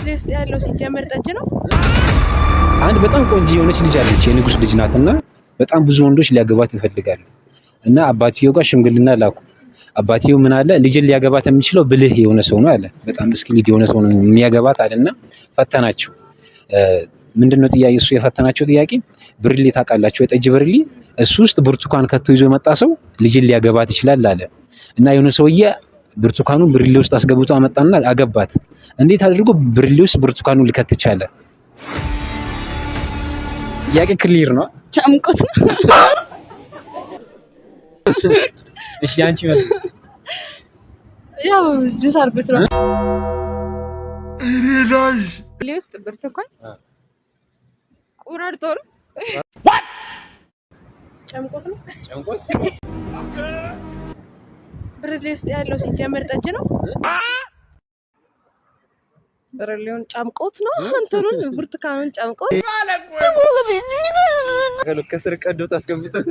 ብርሌ ውስጥ ያለው ሲጀመር ጠጅ ነው። አንድ በጣም ቆንጆ የሆነች ልጅ አለች፣ የንጉስ ልጅ ናትና በጣም ብዙ ወንዶች ሊያገባት ይፈልጋሉ። እና አባትየው ጋር ሽምግልና ላኩ። አባትየው ምን አለ፣ ልጅን ሊያገባት የሚችለው ብልህ የሆነ ሰው ነው አለ። በጣም ስኪልድ የሆነ ሰው ነው የሚያገባት አለና ፈተናቸው። ምንድነው ጥያቄ? እሱ የፈተናቸው ጥያቄ ብርሌ ታውቃላችሁ? የጠጅ ብርሌ፣ እሱ ውስጥ ብርቱካን ከቶ ይዞ የመጣ ሰው ልጅን ሊያገባት ይችላል አለ። እና የሆነ ሰውዬ ብርቱካኑን ብርሌ ውስጥ አስገብቶ አመጣና አገባት። እንዴት አድርጎ ብርሌ ውስጥ ብርቱካኑን ሊከት ቻለ? ጥያቄ ክሊር ነው። ጨምቆት ነው። እሺ አንቺ መልስ። ያው ጁስ አርግቶ ነው። ሪላሽ ብርሌ ውስጥ ብርቱካን ቁራርጦ ነው። ጨምቆት ነው። ጨምቆት ብርሌ ውስጥ ያለው ሲጀመር ጠጅ ነው። ብርሌውን ጨምቆት ነው። እንትኑን ብርቱካኑን ጨምቆት ከስር ቀዶ ታስቀምጠው